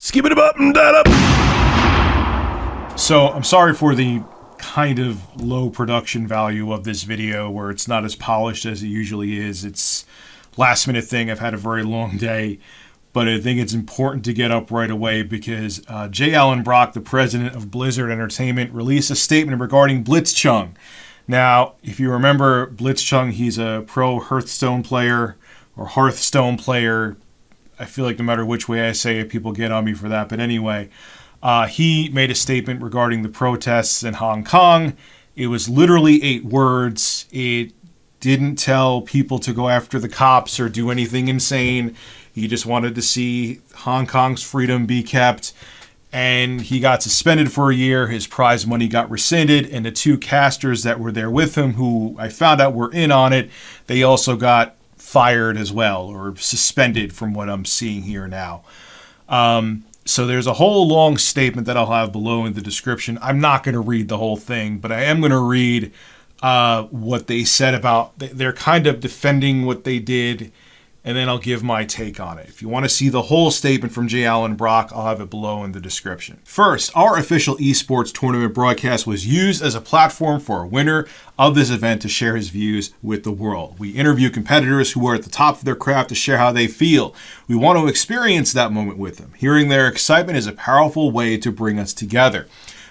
Skip it up and that up. So I'm sorry for the kind of low production value of this video where it's not as polished as it usually is. It's last minute thing. I've had a very long day, but I think it's important to get up right away because J. Allen Brock, the president of Blizzard Entertainment, released a statement regarding Blitzchung. Now, if you remember Blitzchung, he's a pro Hearthstone player or Hearthstone player. I feel like no matter which way I say it, people get on me for that. But anyway, he made a statement regarding the protests in Hong Kong. It was literally 8 words. It didn't tell people to go after the cops or do anything insane. He just wanted to see Hong Kong's freedom be kept. And he got suspended for a year. His prize money got rescinded. And the 2 casters that were there with him, who I found out were in on it, they also got fired as well, or suspended from what I'm seeing here now. So there's a whole long statement that I'll have below in the description. I'm not going to read the whole thing, but I am going to read what they said about, they're kind of defending what they did, and then I'll give my take on it. If you want to see the whole statement from J. Allen Brock, I'll have it below in the description. First, our official esports tournament broadcast was used as a platform for a winner of this event to share his views with the world. We interview competitors who are at the top of their craft to share how they feel. We want to experience that moment with them. Hearing their excitement is a powerful way to bring us together.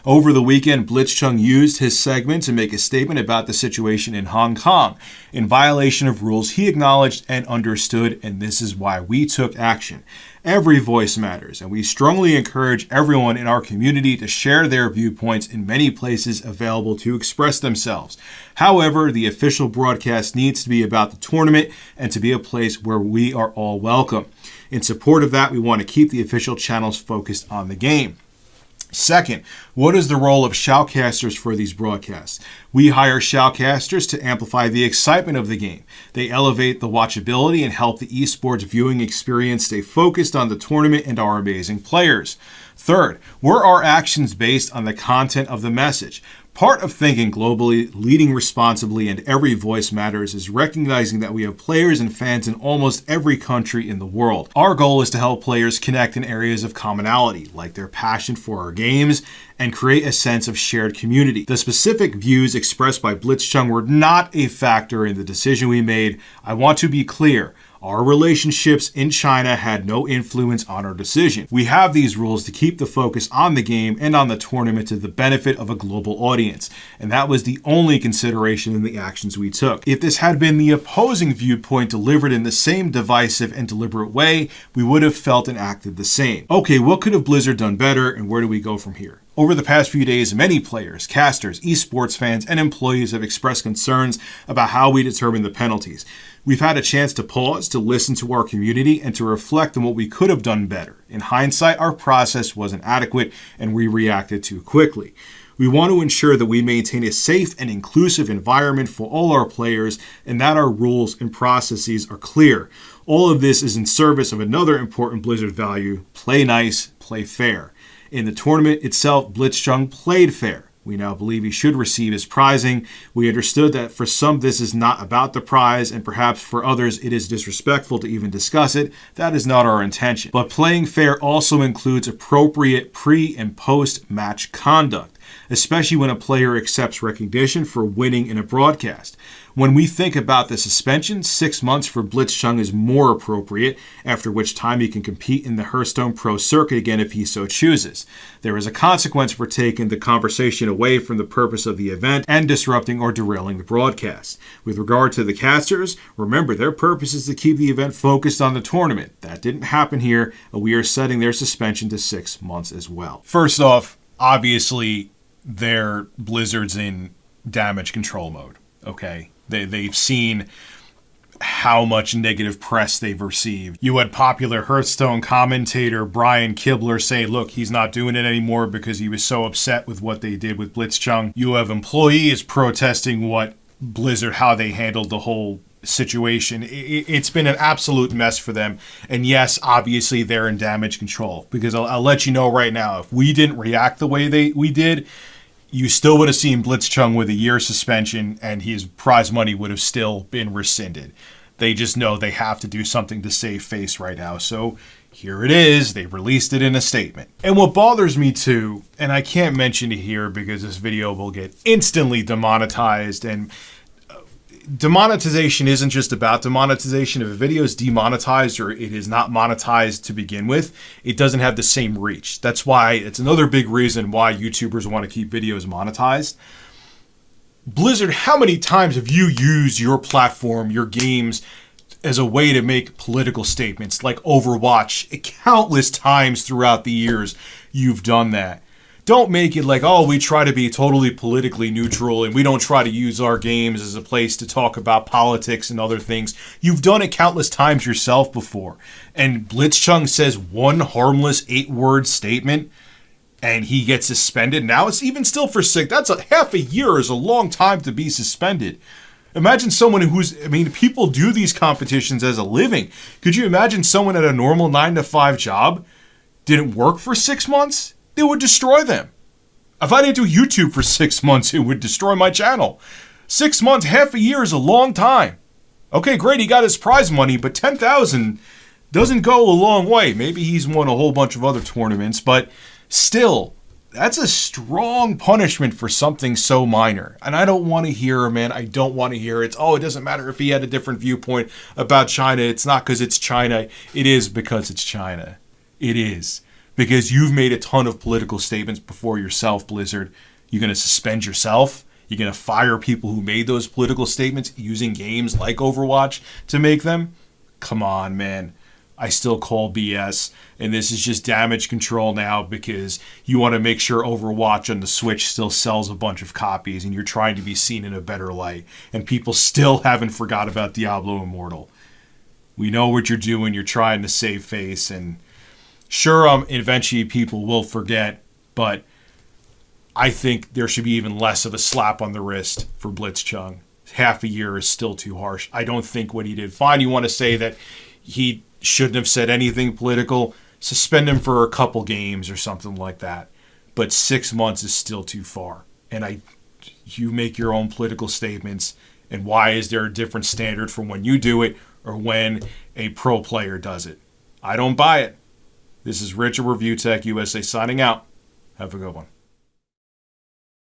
Over the weekend, Blitzchung used his segment to make a statement about the situation in Hong Kong. In violation of rules he acknowledged and understood, and this is why we took action. Every voice matters, and we strongly encourage everyone in our community to share their viewpoints in many places available to express themselves. However, the official broadcast needs to be about the tournament and to be a place where we are all welcome. In support of that, we want to keep the official channels focused on the game. Second, what is the role of shoutcasters for these broadcasts? We hire shoutcasters to amplify the excitement of the game. They elevate the watchability and help the esports viewing experience stay focused on the tournament and our amazing players. Third, were our actions based on the content of the message? Part of thinking globally, leading responsibly, and every voice matters is recognizing that we have players and fans in almost every country in the world. Our goal is to help players connect in areas of commonality, like their passion for our games, and create a sense of shared community. The specific views expressed by Blitzchung were not a factor in the decision we made. I want to be clear. Our relationships in China had no influence on our decision. We have these rules to keep the focus on the game and on the tournament to the benefit of a global audience, and that was the only consideration in the actions we took. If this had been the opposing viewpoint delivered in the same divisive and deliberate way, we would have felt and acted the same. Okay, what could have Blizzard done better, and where do we go from here? Over the past few days, many players, casters, esports fans, and employees have expressed concerns about how we determine the penalties. We've had a chance to pause, to listen to our community, and to reflect on what we could have done better. In hindsight, our process wasn't adequate, and we reacted too quickly. We want to ensure that we maintain a safe and inclusive environment for all our players, and that our rules and processes are clear. All of this is in service of another important Blizzard value: play nice, play fair. In the tournament itself, Blitzchung played fair. We now believe he should receive his prizing. We understood that for some this is not about the prize, and perhaps for others it is disrespectful to even discuss it. That is not our intention. But playing fair also includes appropriate pre- and post-match conduct, especially when a player accepts recognition for winning in a broadcast. When we think about the suspension, 6 months for Blitzchung is more appropriate, after which time he can compete in the Hearthstone Pro Circuit again if he so chooses. There is a consequence for taking the conversation away from the purpose of the event and disrupting or derailing the broadcast. With regard to the casters, remember their purpose is to keep the event focused on the tournament. That didn't happen here, and we are setting their suspension to 6 months as well. First off, obviously, Blizzard's in damage control mode, okay? They've seen how much negative press they've received. You had popular Hearthstone commentator Brian Kibler say, look, he's not doing it anymore because he was so upset with what they did with Blitzchung. You have employees protesting how they handled the whole situation. It's been an absolute mess for them. And yes, obviously they're in damage control, because I'll let you know right now, if we didn't react the way we did, you still would have seen Blitzchung with a year suspension, and his prize money would have still been rescinded. They just know they have to do something to save face right now. So Here it is. They released it in a statement. And what bothers me too, and I can't mention it here because this video will get instantly demonetized, and demonetization isn't just about demonetization. If a video is demonetized or it is not monetized to begin with, it doesn't have the same reach. That's why it's another big reason why YouTubers want to keep videos monetized. Blizzard, how many times have you used your platform, your games, as a way to make political statements like Overwatch? Countless times throughout the years you've done that. Don't make it like, oh, we try to be totally politically neutral and we don't try to use our games as a place to talk about politics and other things. You've done it countless times yourself before. And Blitzchung says one harmless 8-word statement and he gets suspended. Now it's even still for sick. That's half a year is a long time to be suspended. Imagine someone people do these competitions as a living. Could you imagine someone at a normal 9-to-5 job didn't work for 6 months? It would destroy them. If I didn't do YouTube for 6 months, it would destroy my channel. 6 months, half a year is a long time. Okay, great, he got his prize money, but 10,000 doesn't go a long way. Maybe he's won a whole bunch of other tournaments, but still, that's a strong punishment for something so minor. And I don't want to hear, man, I don't want to hear it doesn't matter if he had a different viewpoint about China. It's not because it's China. It is because it's China. It is. Because you've made a ton of political statements before yourself, Blizzard. You're going to suspend yourself. You're going to fire people who made those political statements using games like Overwatch to make them. Come on, man. I still call BS, and this is just damage control now because you want to make sure Overwatch on the Switch still sells a bunch of copies and you're trying to be seen in a better light, and people still haven't forgot about Diablo Immortal. We know what you're doing. You're trying to save face, and sure, eventually people will forget, but I think there should be even less of a slap on the wrist for Blitzchung. Half a year is still too harsh. I don't think what he did. Fine, you want to say that he shouldn't have said anything political, suspend him for a couple games or something like that. But 6 months is still too far. And you make your own political statements. And why is there a different standard from when you do it or when a pro player does it? I don't buy it. This is Rich of Review Tech USA signing out. Have a good one.